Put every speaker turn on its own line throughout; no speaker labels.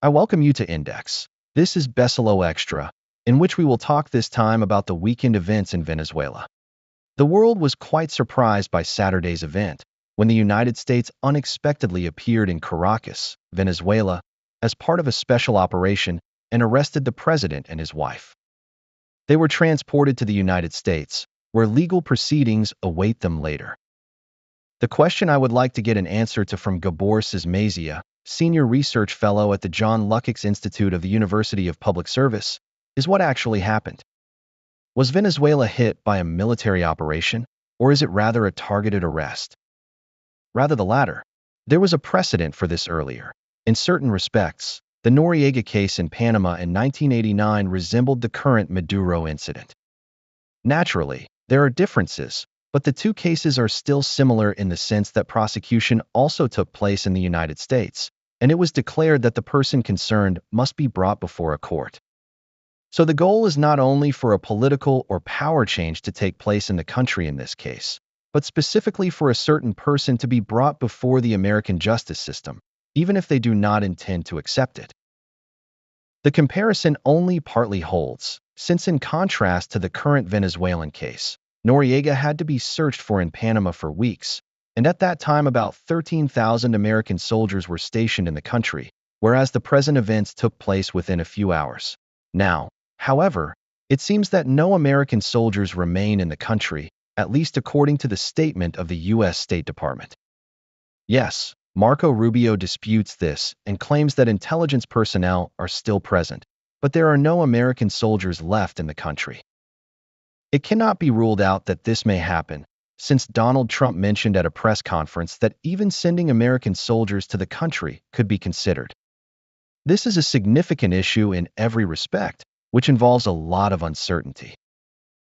I welcome you to Index. This is Besalo Extra, in which we will talk this time about the weekend events in Venezuela. The world was quite surprised by Saturday's event, when the United States unexpectedly appeared in Caracas, Venezuela, as part of a special operation and arrested the president and his wife. They were transported to the United States, where legal proceedings await them later. The question I would like to get an answer to from Gabor Sismazia, Senior Research Fellow at the John Lucas Institute of the University of Public Service, is what actually happened. Was Venezuela hit by a military operation, or is it rather a targeted arrest? Rather the latter. There was a precedent for this earlier. In certain respects, the Noriega case in Panama in 1989 resembled the current Maduro incident. Naturally, there are differences, but the two cases are still similar in the sense that prosecution also took place in the United States, and it was declared that the person concerned must be brought before a court. So the goal is not only for a political or power change to take place in the country in this case, but specifically for a certain person to be brought before the American justice system, even if they do not intend to accept it. The comparison only partly holds, since in contrast to the current Venezuelan case, Noriega had to be searched for in Panama for weeks, and at that time about 13,000 American soldiers were stationed in the country, whereas the present events took place within a few hours. Now, however, it seems that no American soldiers remain in the country, at least according to the statement of the U.S. State Department. Yes, Marco Rubio disputes this and claims that intelligence personnel are still present, but there are no American soldiers left in the country. It cannot be ruled out that this may happen, since Donald Trump mentioned at a press conference that even sending American soldiers to the country could be considered. This is a significant issue in every respect, which involves a lot of uncertainty.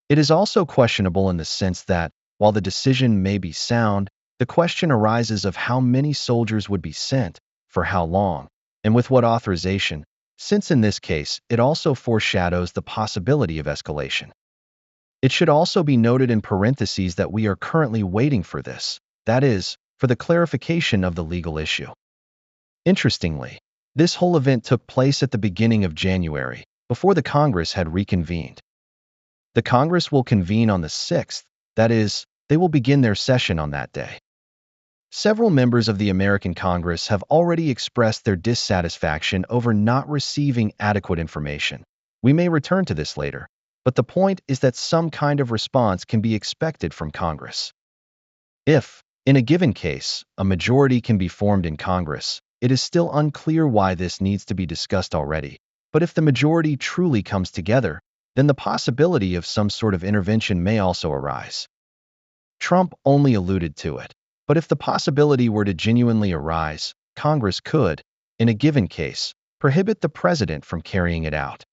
It is also questionable in the sense that, while the decision may be sound, the question arises of how many soldiers would be sent, for how long, and with what authorization, since in this case it also foreshadows the possibility of escalation. It should also be noted in parentheses that we are currently waiting for this, that is, for the clarification of the legal issue. Interestingly, this whole event took place at the beginning of January, before the Congress had reconvened. The Congress will convene on the 6th, that is, they will begin their session on that day. Several members of the American Congress have already expressed their dissatisfaction over not receiving adequate information. We may return to this later, but the point is that some kind of response can be expected from Congress. If, in a given case, a majority can be formed in Congress, it is still unclear why this needs to be discussed already. But if the majority truly comes together, then the possibility of some sort of intervention may also arise. Trump only alluded to it, but if the possibility were to genuinely arise, Congress could, in a given case, prohibit the president from carrying it out.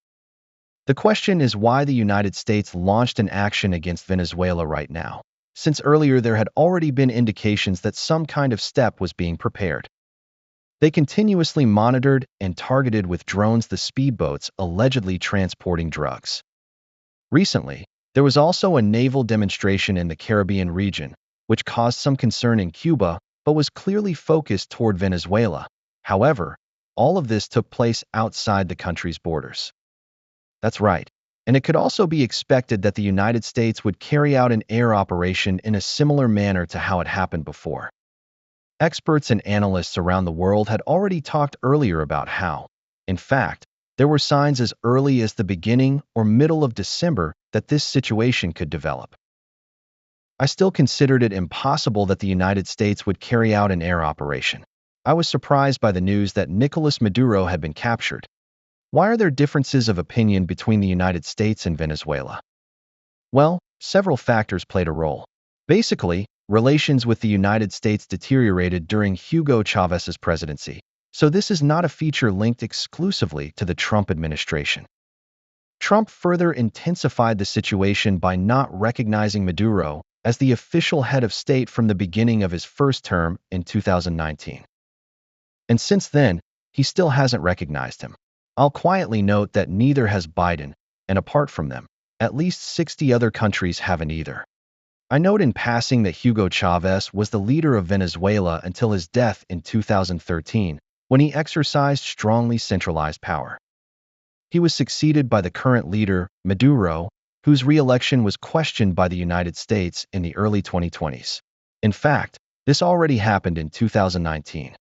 The question is why the United States launched an action against Venezuela right now, since earlier there had already been indications that some kind of step was being prepared. They continuously monitored and targeted with drones the speedboats allegedly transporting drugs. Recently, there was also a naval demonstration in the Caribbean region, which caused some concern in Cuba, but was clearly focused toward Venezuela. However, all of this took place outside the country's borders. That's right, and it could also be expected that the United States would carry out an air operation in a similar manner to how it happened before. Experts and analysts around the world had already talked earlier about how, in fact, there were signs as early as the beginning or middle of December that this situation could develop. I still considered it impossible that the United States would carry out an air operation. I was surprised by the news that Nicolas Maduro had been captured. Why are there differences of opinion between the United States and Venezuela? Well, several factors played a role. Basically, relations with the United States deteriorated during Hugo Chávez's presidency, so this is not a feature linked exclusively to the Trump administration. Trump further intensified the situation by not recognizing Maduro as the official head of state from the beginning of his first term in 2019. And since then, he still hasn't recognized him. I'll quietly note that neither has Biden, and apart from them, at least 60 other countries haven't either. I note in passing that Hugo Chávez was the leader of Venezuela until his death in 2013, when he exercised strongly centralized power. He was succeeded by the current leader, Maduro, whose re-election was questioned by the United States in the early 2020s. In fact, this already happened in 2019.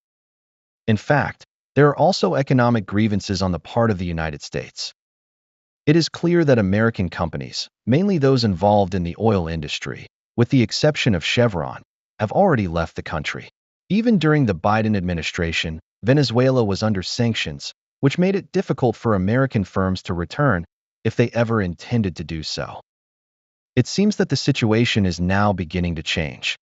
In fact, there are also economic grievances on the part of the United States. It is clear that American companies, mainly those involved in the oil industry, with the exception of Chevron, have already left the country. Even during the Biden administration, Venezuela was under sanctions, which made it difficult for American firms to return if they ever intended to do so. It seems that the situation is now beginning to change.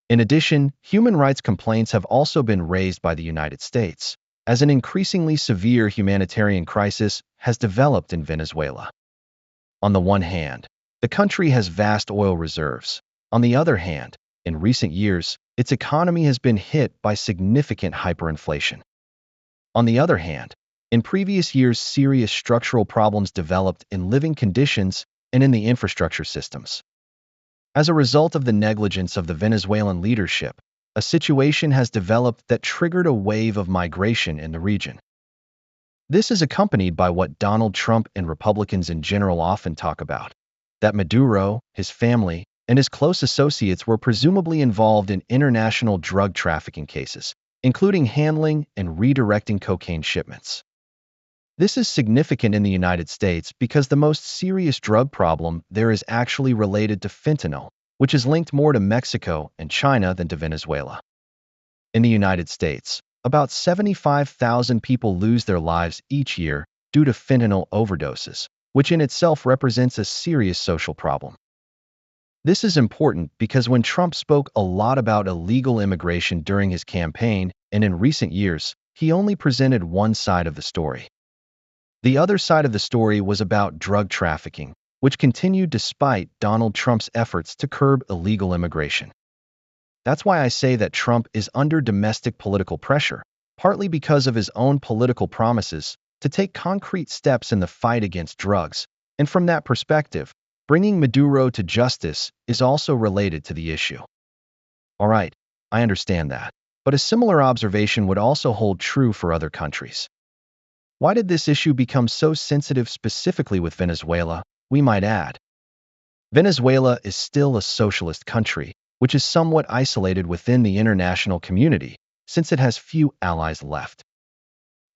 In addition, human rights complaints have also been raised by the United States, as an increasingly severe humanitarian crisis has developed in Venezuela. On the one hand, the country has vast oil reserves. On the other hand, in recent years, its economy has been hit by significant hyperinflation. On the other hand, in previous years, serious structural problems developed in living conditions and in the infrastructure systems. As a result of the negligence of the Venezuelan leadership, a situation has developed that triggered a wave of migration in the region. This is accompanied by what Donald Trump and Republicans in general often talk about, that Maduro, his family, and his close associates were presumably involved in international drug trafficking cases, including handling and redirecting cocaine shipments. This is significant in the United States because the most serious drug problem there is actually related to fentanyl, which is linked more to Mexico and China than to Venezuela. In the United States, about 75,000 people lose their lives each year due to fentanyl overdoses, which in itself represents a serious social problem. This is important because when Trump spoke a lot about illegal immigration during his campaign and in recent years, he only presented one side of the story. The other side of the story was about drug trafficking, which continued despite Donald Trump's efforts to curb illegal immigration. That's why I say that Trump is under domestic political pressure, partly because of his own political promises to take concrete steps in the fight against drugs, and from that perspective, bringing Maduro to justice is also related to the issue. All right, I understand that, but a similar observation would also hold true for other countries. Why did this issue become so sensitive specifically with Venezuela, we might add? Venezuela is still a socialist country, which is somewhat isolated within the international community, since it has few allies left.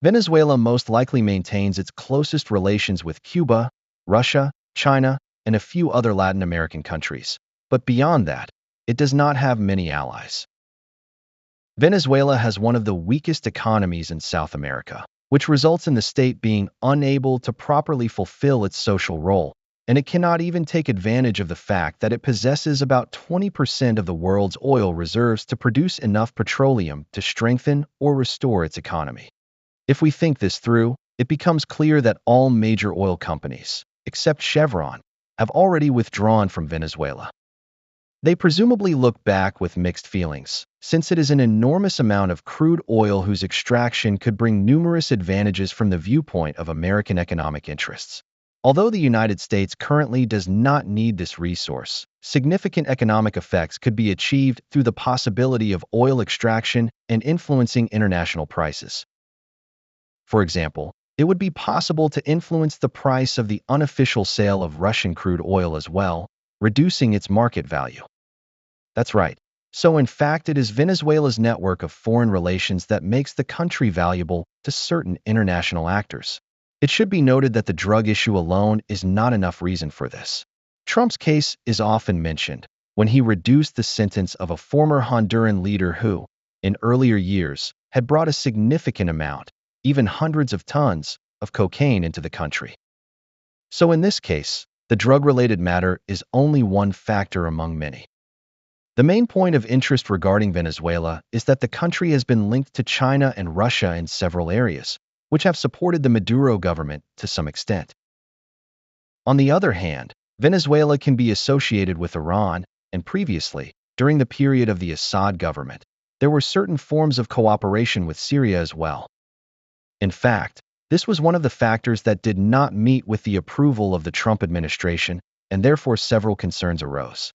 Venezuela most likely maintains its closest relations with Cuba, Russia, China, and a few other Latin American countries, but beyond that, it does not have many allies. Venezuela has one of the weakest economies in South America, which results in the state being unable to properly fulfill its social role, and it cannot even take advantage of the fact that it possesses about 20% of the world's oil reserves to produce enough petroleum to strengthen or restore its economy. If we think this through, it becomes clear that all major oil companies, except Chevron, have already withdrawn from Venezuela. They presumably look back with mixed feelings, since it is an enormous amount of crude oil whose extraction could bring numerous advantages from the viewpoint of American economic interests. Although the United States currently does not need this resource, significant economic effects could be achieved through the possibility of oil extraction and influencing international prices. For example, it would be possible to influence the price of the unofficial sale of Russian crude oil as well, reducing its market value. That's right. So in fact, it is Venezuela's network of foreign relations that makes the country valuable to certain international actors. It should be noted that the drug issue alone is not enough reason for this. Trump's case is often mentioned when he reduced the sentence of a former Honduran leader who, in earlier years, had brought a significant amount, even hundreds of tons, of cocaine into the country. So in this case, the drug-related matter is only one factor among many. The main point of interest regarding Venezuela is that the country has been linked to China and Russia in several areas, which have supported the Maduro government to some extent. On the other hand, Venezuela can be associated with Iran, and previously, during the period of the Assad government, there were certain forms of cooperation with Syria as well. In fact, this was one of the factors that did not meet with the approval of the Trump administration, and therefore several concerns arose.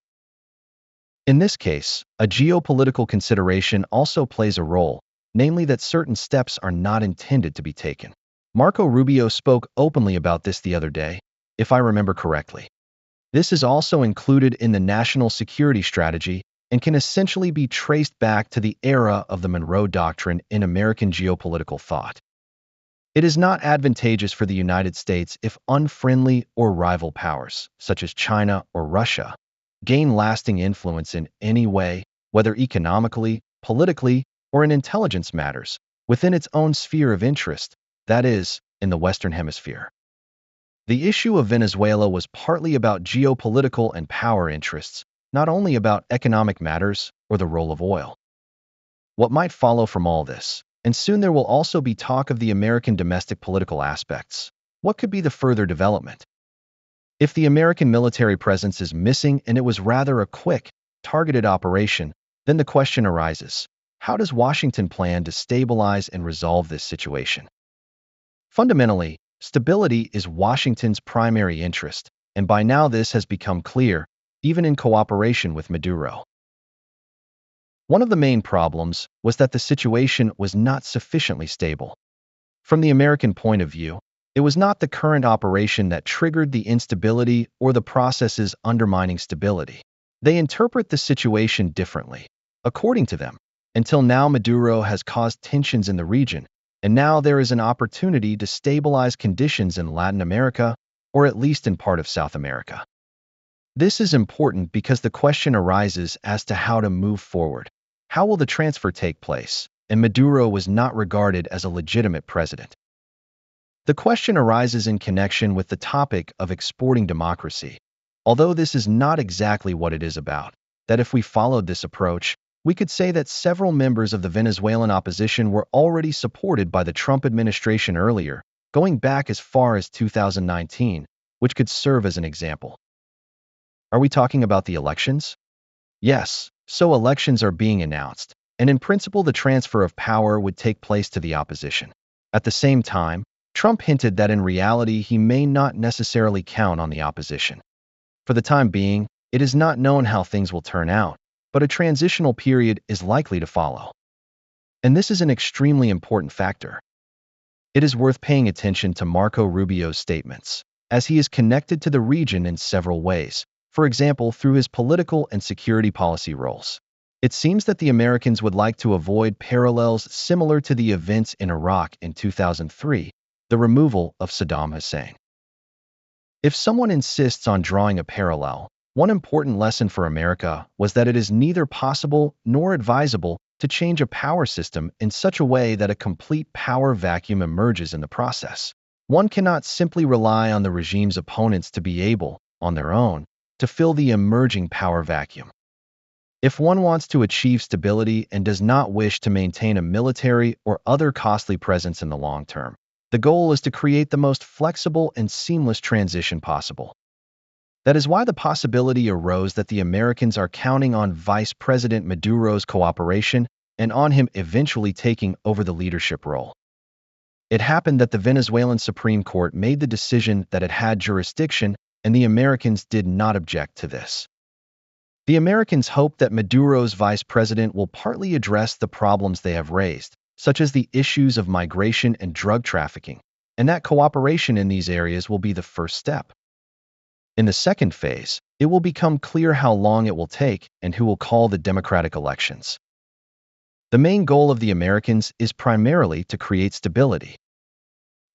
In this case, a geopolitical consideration also plays a role, namely that certain steps are not intended to be taken. Marco Rubio spoke openly about this the other day, if I remember correctly. This is also included in the national security strategy and can essentially be traced back to the era of the Monroe Doctrine in American geopolitical thought. It is not advantageous for the United States if unfriendly or rival powers, such as China or Russia, gain lasting influence in any way, whether economically, politically, or in intelligence matters, within its own sphere of interest, that is, in the Western Hemisphere. The issue of Venezuela was partly about geopolitical and power interests, not only about economic matters or the role of oil. What might follow from all this? And soon there will also be talk of the American domestic political aspects. What could be the further development? If the American military presence is missing and it was rather a quick, targeted operation, then the question arises, how does Washington plan to stabilize and resolve this situation? Fundamentally, stability is Washington's primary interest, and by now this has become clear, even in cooperation with Maduro. One of the main problems was that the situation was not sufficiently stable. From the American point of view, it was not the current operation that triggered the instability or the processes undermining stability. They interpret the situation differently. According to them, until now Maduro has caused tensions in the region, and now there is an opportunity to stabilize conditions in Latin America, or at least in part of South America. This is important because the question arises as to how to move forward. How will the transfer take place? And Maduro was not regarded as a legitimate president. The question arises in connection with the topic of exporting democracy, although this is not exactly what it is about, that if we followed this approach, we could say that several members of the Venezuelan opposition were already supported by the Trump administration earlier, going back as far as 2019, which could serve as an example. Are we talking about the elections? Yes, so elections are being announced, and in principle the transfer of power would take place to the opposition. At the same time, Trump hinted that in reality he may not necessarily count on the opposition. For the time being, it is not known how things will turn out, but a transitional period is likely to follow. And this is an extremely important factor. It is worth paying attention to Marco Rubio's statements, as he is connected to the region in several ways, for example through his political and security policy roles. It seems that the Americans would like to avoid parallels similar to the events in Iraq in 2003, the removal of Saddam Hussein. If someone insists on drawing a parallel, one important lesson for America was that it is neither possible nor advisable to change a power system in such a way that a complete power vacuum emerges in the process. One cannot simply rely on the regime's opponents to be able, on their own, to fill the emerging power vacuum. If one wants to achieve stability and does not wish to maintain a military or other costly presence in the long term, the goal is to create the most flexible and seamless transition possible. That is why the possibility arose that the Americans are counting on Vice President Maduro's cooperation and on him eventually taking over the leadership role. It happened that the Venezuelan Supreme Court made the decision that it had jurisdiction, and the Americans did not object to this. The Americans hope that Maduro's vice president will partly address the problems they have raised, such as the issues of migration and drug trafficking, and that cooperation in these areas will be the first step. In the second phase, it will become clear how long it will take and who will call the democratic elections. The main goal of the Americans is primarily to create stability.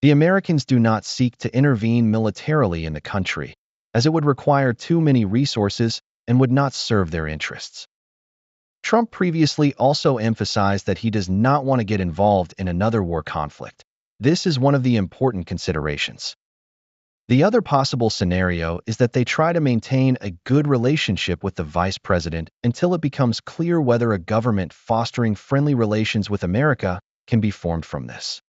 The Americans do not seek to intervene militarily in the country, as it would require too many resources and would not serve their interests. Trump previously also emphasized that he does not want to get involved in another war conflict. This is one of the important considerations. The other possible scenario is that they try to maintain a good relationship with the vice president until it becomes clear whether a government fostering friendly relations with America can be formed from this.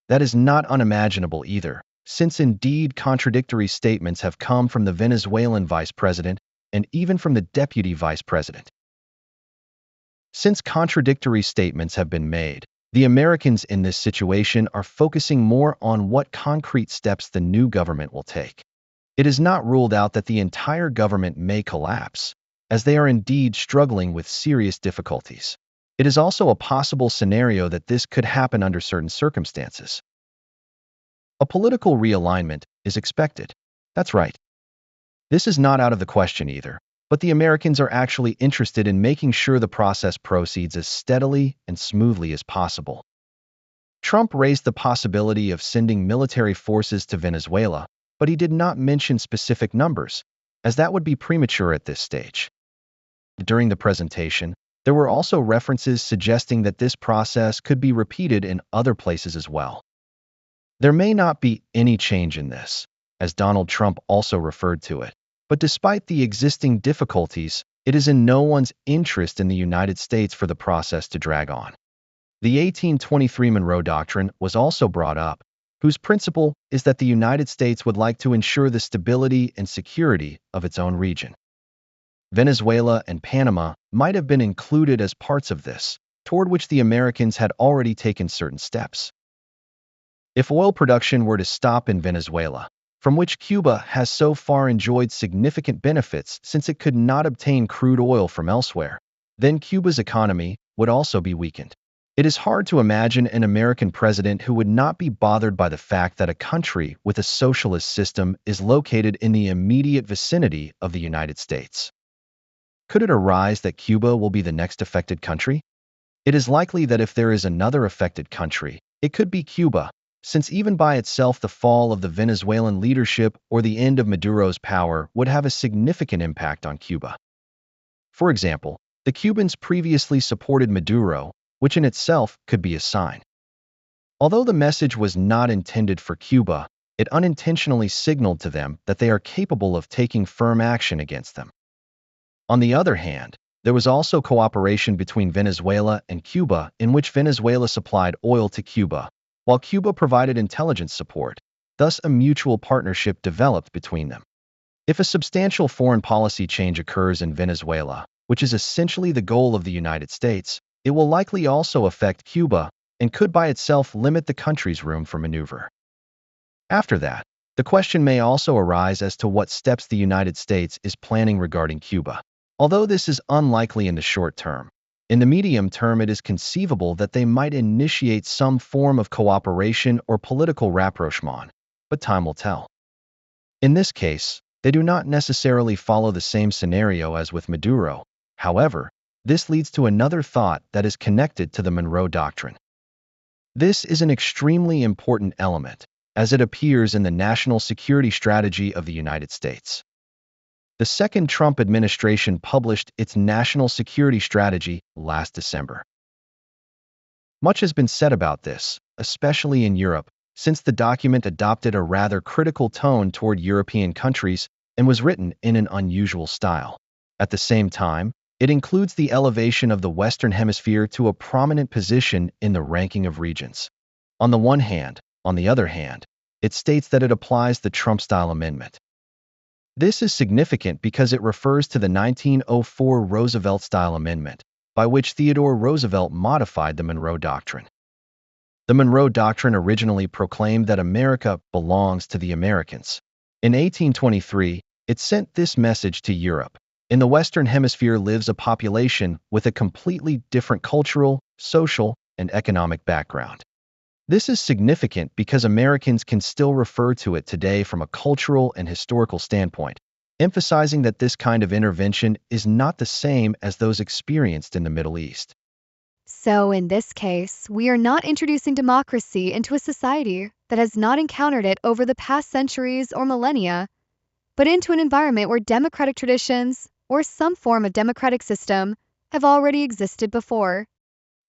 That is not unimaginable either, since indeed contradictory statements have come from the Venezuelan vice president and even from the deputy vice president. Since contradictory statements have been made, the Americans in this situation are focusing more on what concrete steps the new government will take. It is not ruled out that the entire government may collapse, as they are indeed struggling with serious difficulties. It is also a possible scenario that this could happen under certain circumstances. A political realignment is expected. That's right. This is not out of the question either, but the Americans are actually interested in making sure the process proceeds as steadily and smoothly as possible. Trump raised the possibility of sending military forces to Venezuela, but he did not mention specific numbers, as that would be premature at this stage. During the presentation, there were also references suggesting that this process could be repeated in other places as well. There may not be any change in this, as Donald Trump also referred to it, but despite the existing difficulties, it is in no one's interest in the United States for the process to drag on. The 1823 Monroe Doctrine was also brought up, whose principle is that the United States would like to ensure the stability and security of its own region. Venezuela and Panama might have been included as parts of this, toward which the Americans had already taken certain steps. If oil production were to stop in Venezuela, from which Cuba has so far enjoyed significant benefits since it could not obtain crude oil from elsewhere, then Cuba's economy would also be weakened. It is hard to imagine an American president who would not be bothered by the fact that a country with a socialist system is located in the immediate vicinity of the United States. Could it arise that Cuba will be the next affected country? It is likely that if there is another affected country, it could be Cuba, since even by itself the fall of the Venezuelan leadership or the end of Maduro's power would have a significant impact on Cuba. For example, the Cubans previously supported Maduro, which in itself could be a sign. Although the message was not intended for Cuba, it unintentionally signaled to them that they are capable of taking firm action against them. On the other hand, there was also cooperation between Venezuela and Cuba in which Venezuela supplied oil to Cuba, while Cuba provided intelligence support. Thus, a mutual partnership developed between them. If a substantial foreign policy change occurs in Venezuela, which is essentially the goal of the United States, it will likely also affect Cuba and could by itself limit the country's room for maneuver. After that, the question may also arise as to what steps the United States is planning regarding Cuba. Although this is unlikely in the short term, in the medium term it is conceivable that they might initiate some form of cooperation or political rapprochement, but time will tell. In this case, they do not necessarily follow the same scenario as with Maduro. However, this leads to another thought that is connected to the Monroe Doctrine. This is an extremely important element, as it appears in the national security strategy of the United States. The second Trump administration published its national security strategy last December. Much has been said about this, especially in Europe, since the document adopted a rather critical tone toward European countries and was written in an unusual style. At the same time, it includes the elevation of the Western Hemisphere to a prominent position in the ranking of regions. On the other hand, it states that it applies the Trump-style amendment. This is significant because it refers to the 1904 Roosevelt-style amendment, by which Theodore Roosevelt modified the Monroe Doctrine. The Monroe Doctrine originally proclaimed that America belongs to the Americans. In 1823, it sent this message to Europe. In the Western Hemisphere lives a population with a completely different cultural, social, and economic background. This is significant because Americans can still refer to it today from a cultural and historical standpoint, emphasizing that this kind of intervention is not the same as those experienced in the Middle East.
So in this case, we are not introducing democracy into a society that has not encountered it over the past centuries or millennia, but into an environment where democratic traditions, or some form of democratic system, have already existed before.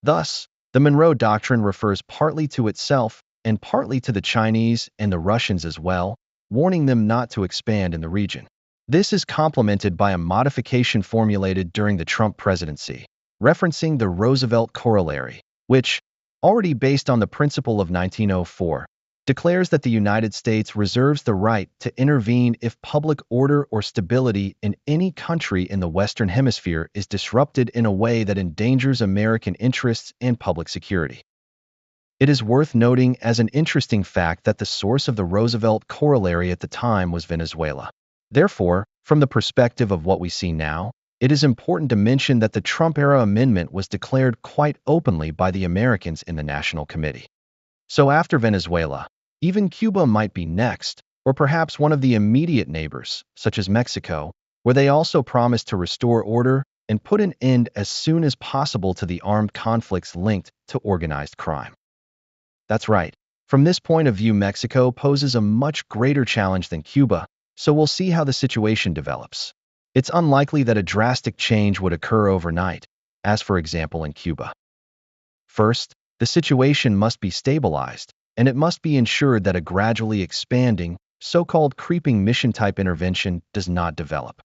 Thus, the Monroe Doctrine refers partly to itself and partly to the Chinese and the Russians as well, warning them not to expand in the region. This is complemented by a modification formulated during the Trump presidency, referencing the Roosevelt Corollary, which, already based on the principle of 1904, declares that the United States reserves the right to intervene if public order or stability in any country in the Western Hemisphere is disrupted in a way that endangers American interests and public security. It is worth noting as an interesting fact that the source of the Roosevelt Corollary at the time was Venezuela. Therefore, from the perspective of what we see now, it is important to mention that the Trump-era amendment was declared quite openly by the Americans in the National Committee. So after Venezuela, even Cuba might be next, or perhaps one of the immediate neighbors, such as Mexico, where they also promised to restore order and put an end as soon as possible to the armed conflicts linked to organized crime. That's right. From this point of view, Mexico poses a much greater challenge than Cuba, so we'll see how the situation develops. It's unlikely that a drastic change would occur overnight, as for example in Cuba. First, the situation must be stabilized, and it must be ensured that a gradually expanding, so-called creeping mission-type intervention does not develop.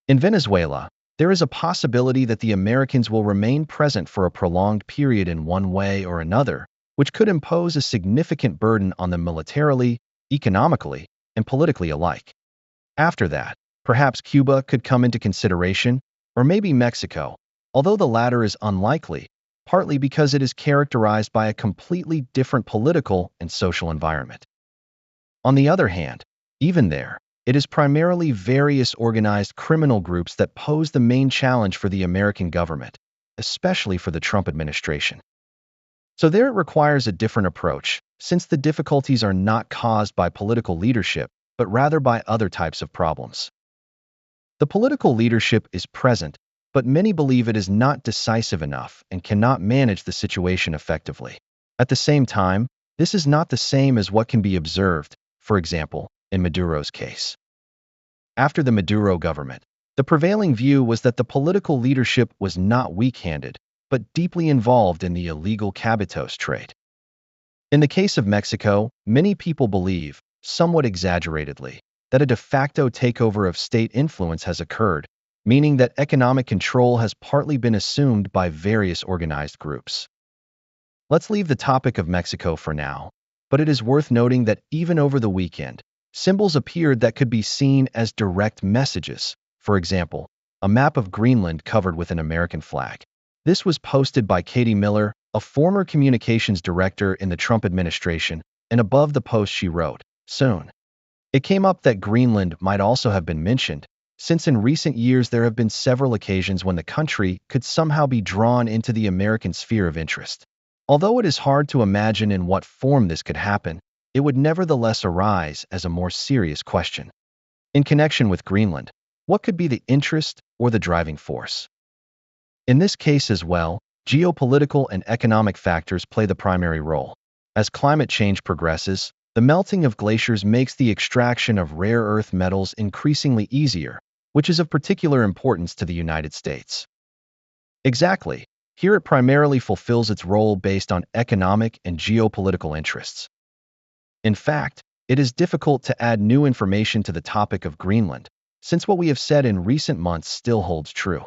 In Venezuela, there is a possibility that the Americans will remain present for a prolonged period in one way or another, which could impose a significant burden on them militarily, economically, and politically alike. After that, perhaps Cuba could come into consideration, or maybe Mexico, although the latter is unlikely, partly because it is characterized by a completely different political and social environment. On the other hand, even there, it is primarily various organized criminal groups that pose the main challenge for the American government, especially for the Trump administration. So there it requires a different approach, since the difficulties are not caused by political leadership, but rather by other types of problems. The political leadership is present, but many believe it is not decisive enough and cannot manage the situation effectively. At the same time, this is not the same as what can be observed, for example, in Maduro's case. After the Maduro government, the prevailing view was that the political leadership was not weak-handed, but deeply involved in the illegal cabotage trade. In the case of Mexico, many people believe, somewhat exaggeratedly, that a de facto takeover of state influence has occurred, meaning that economic control has partly been assumed by various organized groups. Let's leave the topic of Mexico for now, but it is worth noting that even over the weekend, symbols appeared that could be seen as direct messages. For example, a map of Greenland covered with an American flag. This was posted by Katie Miller, a former communications director in the Trump administration, and above the post she wrote, "Soon." It came up that Greenland might also have been mentioned, since in recent years there have been several occasions when the country could somehow be drawn into the American sphere of interest. Although it is hard to imagine in what form this could happen, it would nevertheless arise as a more serious question. In connection with Greenland, what could be the interest or the driving force? In this case as well, geopolitical and economic factors play the primary role. As climate change progresses, the melting of glaciers makes the extraction of rare earth metals increasingly easier, which is of particular importance to the United States. Exactly. Here it primarily fulfills its role based on economic and geopolitical interests. In fact, it is difficult to add new information to the topic of Greenland, since what we have said in recent months still holds true.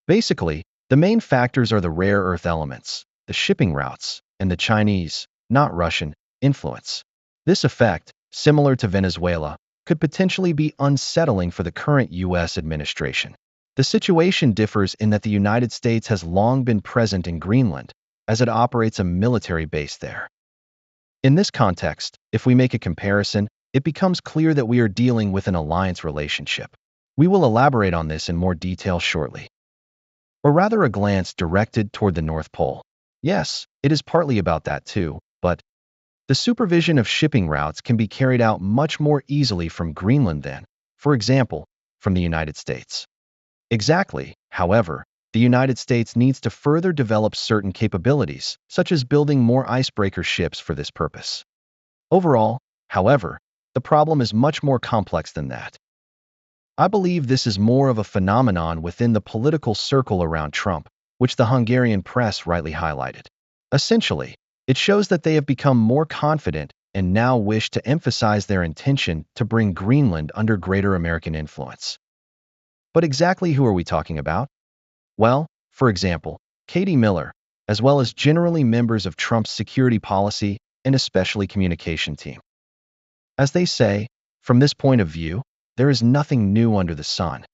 Basically, the main factors are the rare earth elements, the shipping routes, and the Chinese, not Russian, influence. This effect, similar to Venezuela, could potentially be unsettling for the current U.S. administration. The situation differs in that the United States has long been present in Greenland, as it operates a military base there. In this context, if we make a comparison, it becomes clear that we are dealing with an alliance relationship. We will elaborate on this in more detail shortly. Or rather a glance directed toward the North Pole. Yes, it is partly about that too, but the supervision of shipping routes can be carried out much more easily from Greenland than, for example, from the United States. Exactly, however, the United States needs to further develop certain capabilities, such as building more icebreaker ships for this purpose. Overall, however, the problem is much more complex than that. I believe this is more of a phenomenon within the political circle around Trump, which the Hungarian press rightly highlighted. Essentially, it shows that they have become more confident and now wish to emphasize their intention to bring Greenland under greater American influence. But exactly who are we talking about? Well, for example, Katie Miller, as well as generally members of Trump's security policy and especially communication team. As they say, from this point of view, there is nothing new under the sun.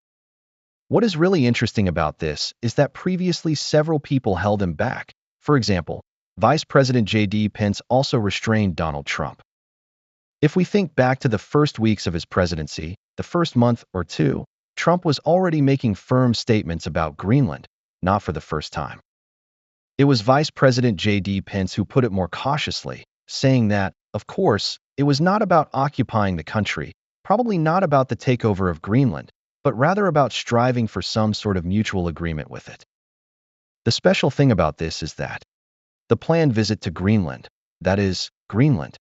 What is really interesting about this is that previously several people held him back. For example, Vice President J.D. Pence also restrained Donald Trump. If we think back to the first weeks of his presidency, the first month or two, Trump was already making firm statements about Greenland, not for the first time. It was Vice President J.D. Pence who put it more cautiously, saying that, of course, it was not about occupying the country, probably not about the takeover of Greenland, but rather about striving for some sort of mutual agreement with it. The special thing about this is that the planned visit to Greenland, that is, Greenland.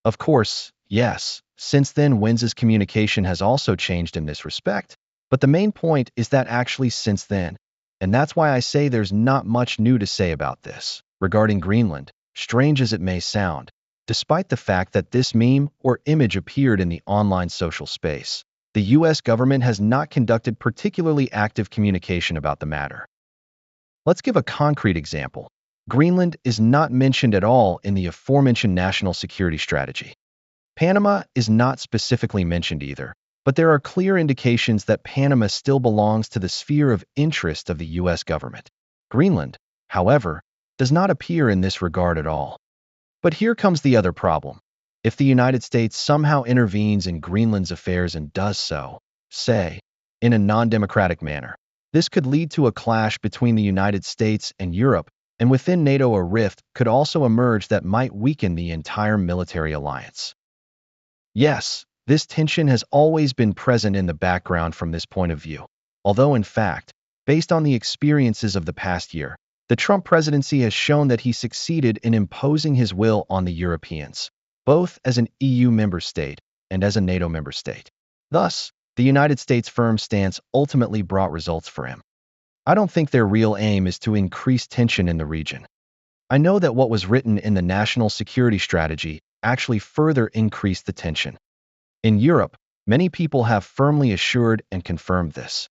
Of course, yes, since then Wentz's communication has also changed in this respect, but the main point is that actually since then, and that's why I say there's not much new to say about this, regarding Greenland, strange as it may sound, despite the fact that this meme or image appeared in the online social space, the US government has not conducted particularly active communication about the matter. Let's give a concrete example. Greenland is not mentioned at all in the aforementioned national security strategy. Panama is not specifically mentioned either, but there are clear indications that Panama still belongs to the sphere of interest of the US government. Greenland, however, does not appear in this regard at all. But here comes the other problem. If the United States somehow intervenes in Greenland's affairs and does so, say, in a non-democratic manner, this could lead to a clash between the United States and Europe, and within NATO a rift could also emerge that might weaken the entire military alliance. Yes, this tension has always been present in the background from this point of view, although in fact, based on the experiences of the past year, the Trump presidency has shown that he succeeded in imposing his will on the Europeans, both as an EU member state and as a NATO member state. Thus, the United States' firm stance ultimately brought results for him. I don't think their real aim is to increase tension in the region. I know that what was written in the national security strategy actually further increased the tension. In Europe, many people have firmly assured and confirmed this.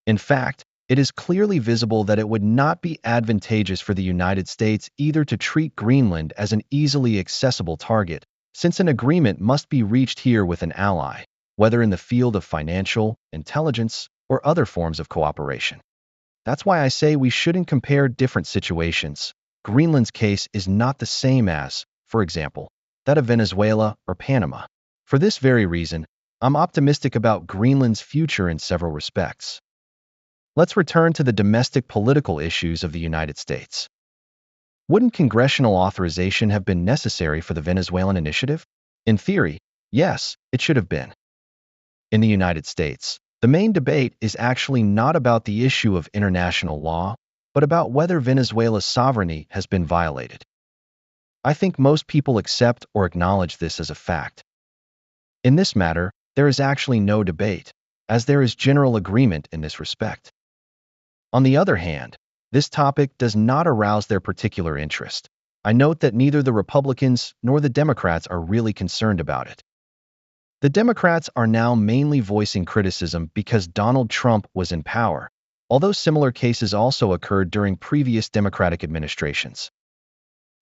In fact, it is clearly visible that it would not be advantageous for the United States either to treat Greenland as an easily accessible target, since an agreement must be reached here with an ally, whether in the field of financial, intelligence, or other forms of cooperation. That's why I say we shouldn't compare different situations. Greenland's case is not the same as, for example, that of Venezuela or Panama. For this very reason, I'm optimistic about Greenland's future in several respects. Let's return to the domestic political issues of the United States. Wouldn't congressional authorization have been necessary for the Venezuelan initiative? In theory, yes, it should have been. In the United States, the main debate is actually not about the issue of international law, but about whether Venezuela's sovereignty has been violated. I think most people accept or acknowledge this as a fact. In this matter, there is actually no debate, as there is general agreement in this respect. On the other hand, this topic does not arouse their particular interest. I note that neither the Republicans nor the Democrats are really concerned about it. The Democrats are now mainly voicing criticism because Donald Trump was in power, although similar cases also occurred during previous Democratic administrations.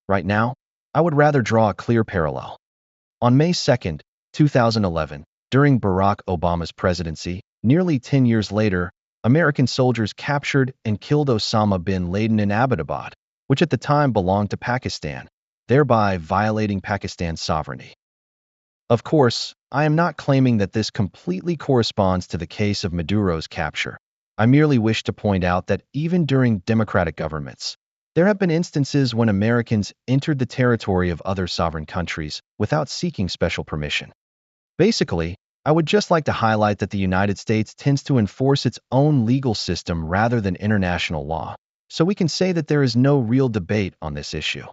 Right now, I would rather draw a clear parallel. On May 2, 2011, during Barack Obama's presidency, nearly 10 years later, American soldiers captured and killed Osama bin Laden in Abbottabad, which at the time belonged to Pakistan, thereby violating Pakistan's sovereignty. Of course, I am not claiming that this completely corresponds to the case of Maduro's capture. I merely wish to point out that even during democratic governments, there have been instances when Americans entered the territory of other sovereign countries without seeking special permission. Basically, I would just like to highlight that the United States tends to enforce its own legal system rather than international law, so we can say that there is no real debate on this issue.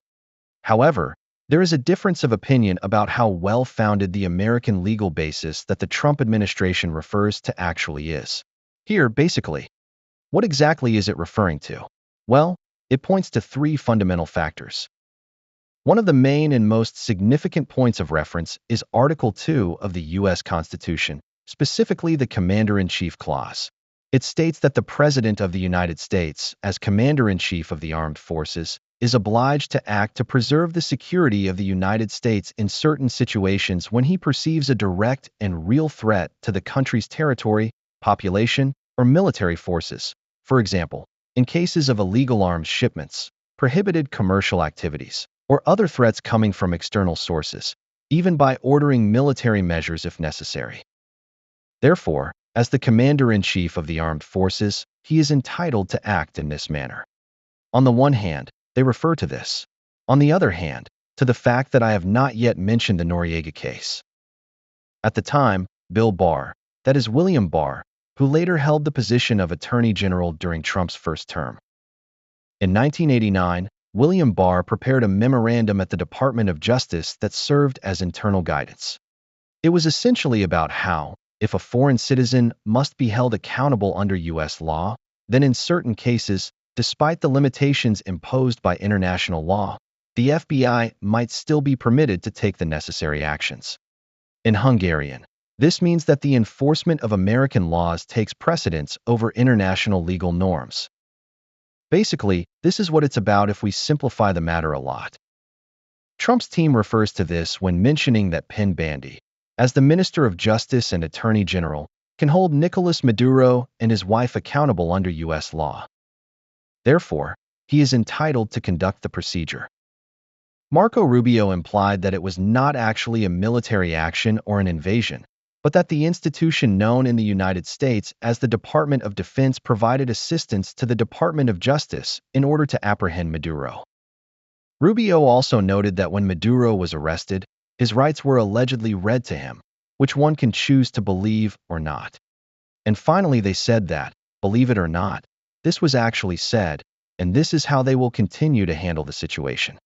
However, there is a difference of opinion about how well-founded the American legal basis that the Trump administration refers to actually is. Here, basically, what exactly is it referring to? Well, it points to three fundamental factors. One of the main and most significant points of reference is Article 2 of the U.S. Constitution, specifically the Commander-in-Chief Clause. It states that the President of the United States, as Commander-in-Chief of the Armed Forces, is obliged to act to preserve the security of the United States in certain situations when he perceives a direct and real threat to the country's territory, population, or military forces. For example, in cases of illegal arms shipments, prohibited commercial activities, or other threats coming from external sources, even by ordering military measures if necessary. Therefore, As the commander-in-chief of the armed forces, he is entitled to act in this manner. On the one hand, they refer to this. On the other hand, to the fact that I have not yet mentioned the Noriega case. At the time, Bill Barr, that is William Barr, who later held the position of Attorney General during Trump's first term. In 1989, William Barr prepared a memorandum at the Department of Justice that served as internal guidance. It was essentially about how, if a foreign citizen must be held accountable under U.S. law, then in certain cases, despite the limitations imposed by international law, the FBI might still be permitted to take the necessary actions. In Hungarian, this means that the enforcement of American laws takes precedence over international legal norms. Basically, this is what it's about if we simplify the matter a lot. Trump's team refers to this when mentioning that Penn Bandy, as the Minister of Justice and Attorney General, can hold Nicolas Maduro and his wife accountable under U.S. law. Therefore, he is entitled to conduct the procedure. Marco Rubio implied that it was not actually a military action or an invasion, but that the institution known in the United States as the Department of Defense provided assistance to the Department of Justice in order to apprehend Maduro. Rubio also noted that when Maduro was arrested, his rights were allegedly read to him, which one can choose to believe or not. And finally they said that, believe it or not, this was actually said, and this is how they will continue to handle the situation.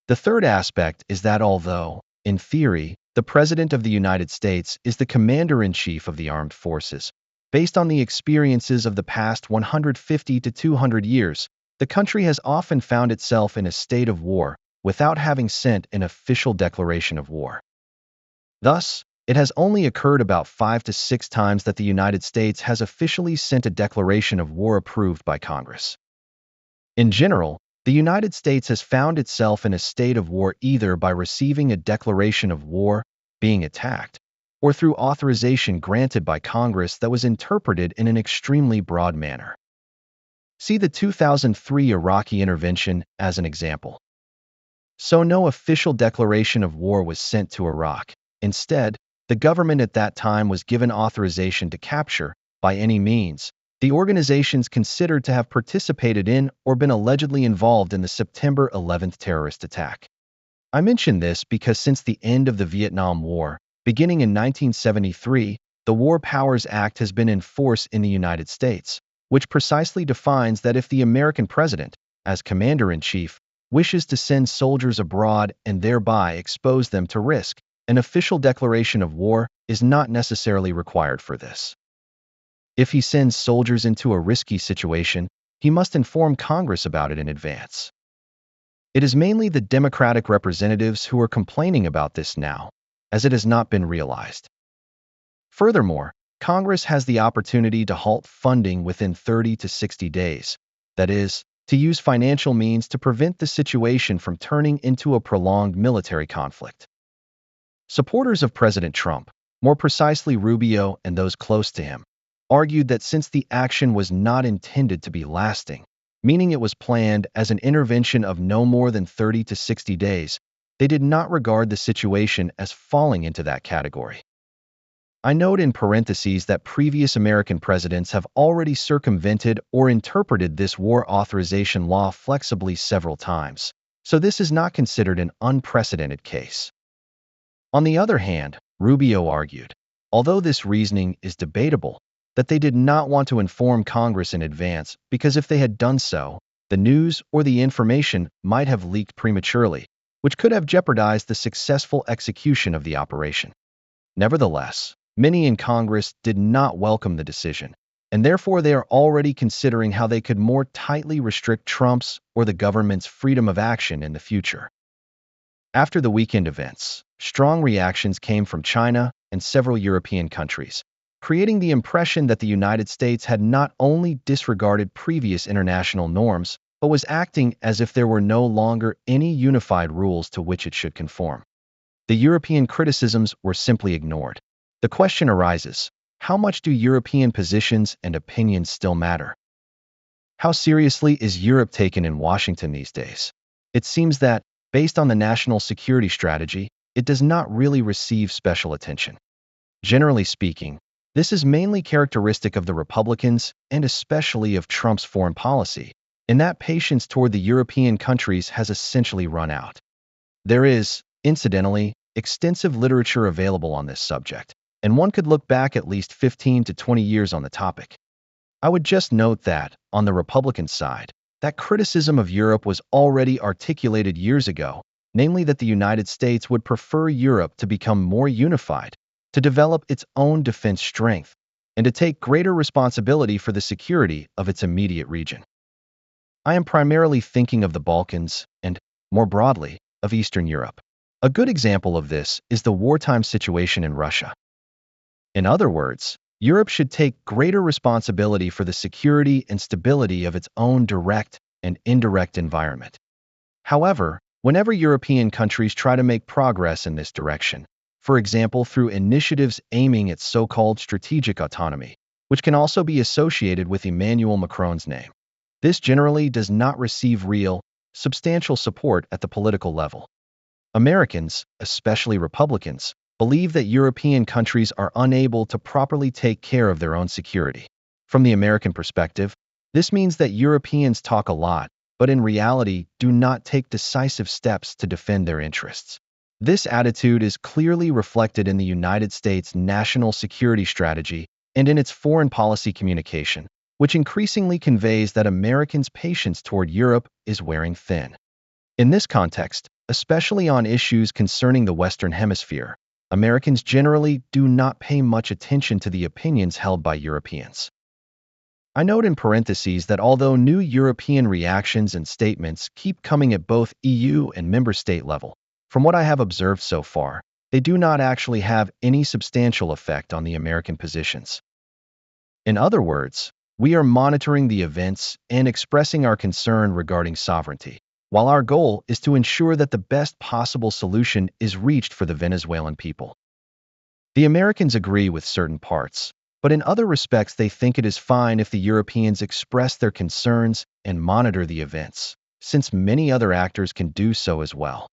The third aspect is that although, in theory, the President of the United States is the Commander-in-Chief of the Armed Forces, based on the experiences of the past 150 to 200 years, the country has often found itself in a state of war without having sent an official declaration of war. Thus, it has only occurred about 5 to 6 times that the United States has officially sent a declaration of war approved by Congress. In general, the United States has found itself in a state of war either by receiving a declaration of war, being attacked, or through authorization granted by Congress that was interpreted in an extremely broad manner. See the 2003 Iraqi intervention as an example. So no official declaration of war was sent to Iraq. Instead, the government at that time was given authorization to capture, by any means, the organizations considered to have participated in or been allegedly involved in the September 11th terrorist attack. I mention this because since the end of the Vietnam War, beginning in 1973, the War Powers Act has been in force in the United States, which precisely defines that if the American president, as commander-in-chief, wishes to send soldiers abroad and thereby expose them to risk, an official declaration of war is not necessarily required for this. If he sends soldiers into a risky situation, he must inform Congress about it in advance. It is mainly the Democratic representatives who are complaining about this now, as it has not been realized. Furthermore, Congress has the opportunity to halt funding within 30 to 60 days, that is, to use financial means to prevent the situation from turning into a prolonged military conflict. Supporters of President Trump, more precisely Rubio and those close to him, argued that since the action was not intended to be lasting, meaning it was planned as an intervention of no more than 30 to 60 days, they did not regard the situation as falling into that category. I note in parentheses that previous American presidents have already circumvented or interpreted this war authorization law flexibly several times, so this is not considered an unprecedented case. On the other hand, Rubio argued, although this reasoning is debatable, that they did not want to inform Congress in advance because if they had done so, the news or the information might have leaked prematurely, which could have jeopardized the successful execution of the operation. Nevertheless, many in Congress did not welcome the decision, and therefore they are already considering how they could more tightly restrict Trump's or the government's freedom of action in the future. After the weekend events, strong reactions came from China and several European countries, creating the impression that the United States had not only disregarded previous international norms, but was acting as if there were no longer any unified rules to which it should conform. The European criticisms were simply ignored. The question arises, how much do European positions and opinions still matter? How seriously is Europe taken in Washington these days? It seems that, based on the national security strategy, it does not really receive special attention. Generally speaking, This is mainly characteristic of the Republicans and especially of Trump's foreign policy, in that patience toward the European countries has essentially run out. There is, incidentally, extensive literature available on this subject, and one could look back at least 15 to 20 years on the topic. I would just note that, on the Republican side, that criticism of Europe was already articulated years ago, namely that the United States would prefer Europe to become more unified, to develop its own defense strength, and to take greater responsibility for the security of its immediate region. I am primarily thinking of the Balkans and, more broadly, of Eastern Europe. A good example of this is the wartime situation in Russia. In other words, Europe should take greater responsibility for the security and stability of its own direct and indirect environment. However, whenever European countries try to make progress in this direction, for example through initiatives aiming at so-called strategic autonomy, which can also be associated with Emmanuel Macron's name, this generally does not receive real, substantial support at the political level. Americans, especially Republicans, believe that European countries are unable to properly take care of their own security. From the American perspective, this means that Europeans talk a lot, but in reality do not take decisive steps to defend their interests. This attitude is clearly reflected in the United States' national security strategy and in its foreign policy communication, which increasingly conveys that Americans' patience toward Europe is wearing thin. In this context, especially on issues concerning the Western Hemisphere, Americans generally do not pay much attention to the opinions held by Europeans. I note in parentheses that although new European reactions and statements keep coming at both EU and member state level, from what I have observed so far, they do not actually have any substantial effect on the American positions. In other words, we are monitoring the events and expressing our concern regarding sovereignty, while our goal is to ensure that the best possible solution is reached for the Venezuelan people. The Americans agree with certain parts, but in other respects they think it is fine if the Europeans express their concerns and monitor the events, since many other actors can do so as well.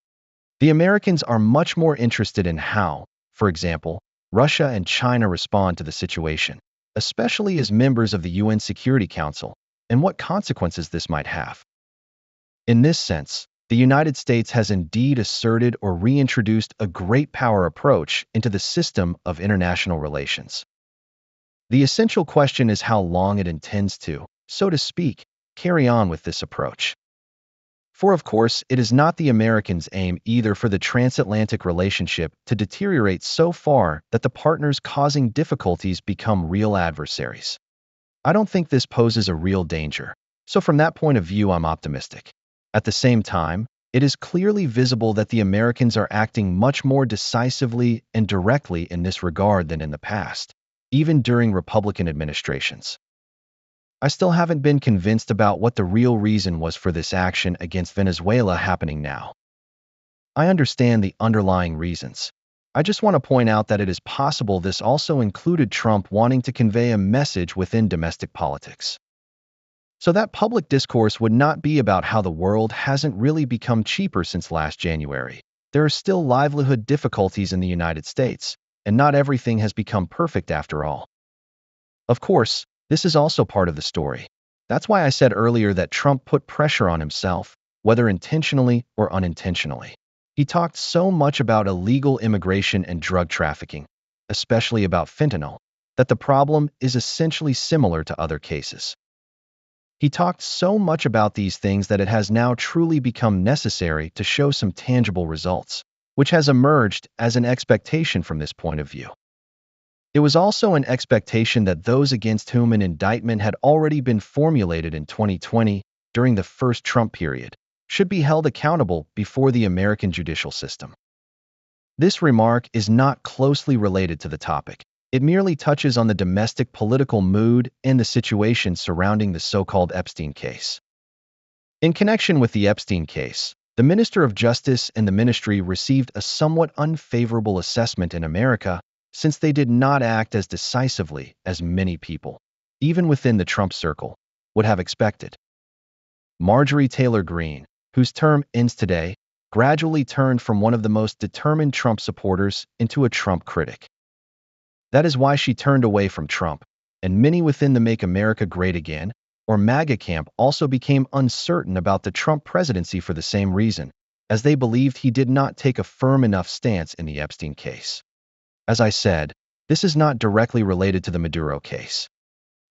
The Americans are much more interested in how, for example, Russia and China respond to the situation, especially as members of the UN Security Council, and what consequences this might have. In this sense, the United States has indeed asserted or reintroduced a great power approach into the system of international relations. The essential question is how long it intends to, so to speak, carry on with this approach. For of course, it is not the Americans' aim either for the transatlantic relationship to deteriorate so far that the partners causing difficulties become real adversaries. I don't think this poses a real danger, so from that point of view I'm optimistic. At the same time, it is clearly visible that the Americans are acting much more decisively and directly in this regard than in the past, even during Republican administrations. I still haven't been convinced about what the real reason was for this action against Venezuela happening now. I understand the underlying reasons. I just want to point out that it is possible this also included Trump wanting to convey a message within domestic politics. So that public discourse would not be about how the world hasn't really become cheaper since last January. There are still livelihood difficulties in the United States, and not everything has become perfect after all. Of course, this is also part of the story. That's why I said earlier that Trump put pressure on himself, whether intentionally or unintentionally. He talked so much about illegal immigration and drug trafficking, especially about fentanyl, that the problem is essentially similar to other cases. He talked so much about these things that it has now truly become necessary to show some tangible results, which has emerged as an expectation from this point of view. It was also an expectation that those against whom an indictment had already been formulated in 2020 during the first Trump period should be held accountable before the American judicial system. This remark is not closely related to the topic. It merely touches on the domestic political mood and the situation surrounding the so-called Epstein case. In connection with the Epstein case, the Minister of Justice and the ministry received a somewhat unfavorable assessment in America since they did not act as decisively as many people, even within the Trump circle, would have expected. Marjorie Taylor Greene, whose term ends today, gradually turned from one of the most determined Trump supporters into a Trump critic. That is why she turned away from Trump, and many within the Make America Great Again, or MAGA camp, also became uncertain about the Trump presidency for the same reason, as they believed he did not take a firm enough stance in the Epstein case. As I said, this is not directly related to the Maduro case.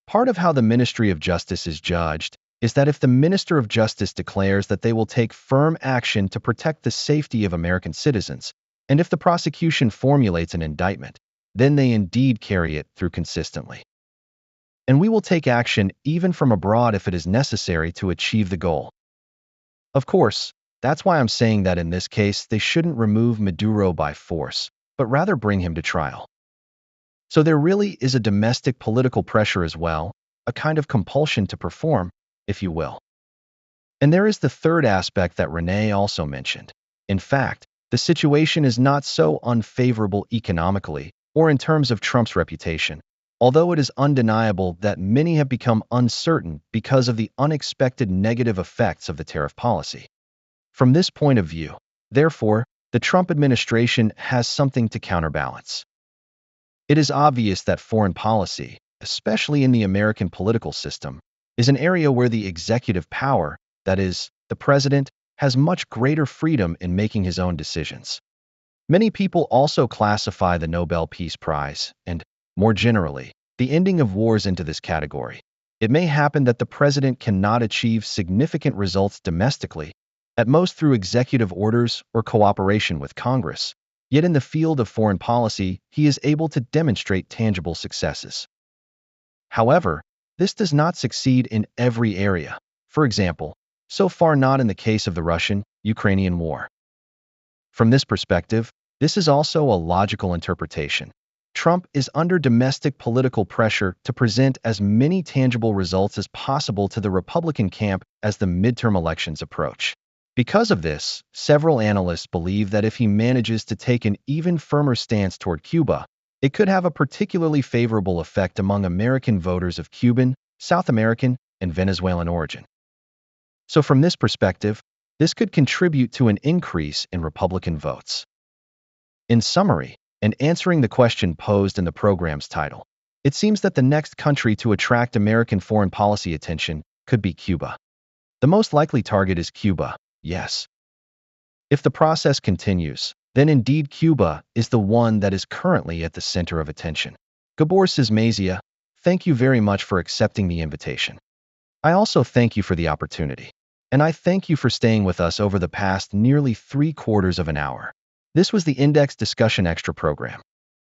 Part of how the Ministry of Justice is judged is that if the Minister of Justice declares that they will take firm action to protect the safety of American citizens, and if the prosecution formulates an indictment, then they indeed carry it through consistently. And we will take action even from abroad if it is necessary to achieve the goal. Of course, that's why I'm saying that in this case they shouldn't remove Maduro by force, but rather bring him to trial. So there really is a domestic political pressure as well, a kind of compulsion to perform, if you will. And there is the third aspect that Renee also mentioned. In fact, the situation is not so unfavorable economically or in terms of Trump's reputation, although it is undeniable that many have become uncertain because of the unexpected negative effects of the tariff policy. From this point of view, therefore, the Trump administration has something to counterbalance. It is obvious that foreign policy, especially in the American political system, is an area where the executive power, that is, the president, has much greater freedom in making his own decisions. Many people also classify the Nobel Peace Prize and, more generally, the ending of wars into this category. It may happen that the president cannot achieve significant results domestically, at most through executive orders or cooperation with Congress, yet in the field of foreign policy, he is able to demonstrate tangible successes. However, this does not succeed in every area. For example, so far not in the case of the Russian-Ukrainian war. From this perspective, this is also a logical interpretation. Trump is under domestic political pressure to present as many tangible results as possible to the Republican camp as the midterm elections approach. Because of this, several analysts believe that if he manages to take an even firmer stance toward Cuba, it could have a particularly favorable effect among American voters of Cuban, South American, and Venezuelan origin. So from this perspective, this could contribute to an increase in Republican votes. In summary, and answering the question posed in the program's title, it seems that the next country to attract American foreign policy attention could be Cuba. The most likely target is Cuba, yes. If the process continues, then indeed Cuba is the one that is currently at the center of attention. Gabor Sismazia, thank you very much for accepting the invitation. I also thank you for the opportunity. And I thank you for staying with us over the past nearly 3/4 of an hour. This was the Index Discussion Extra program.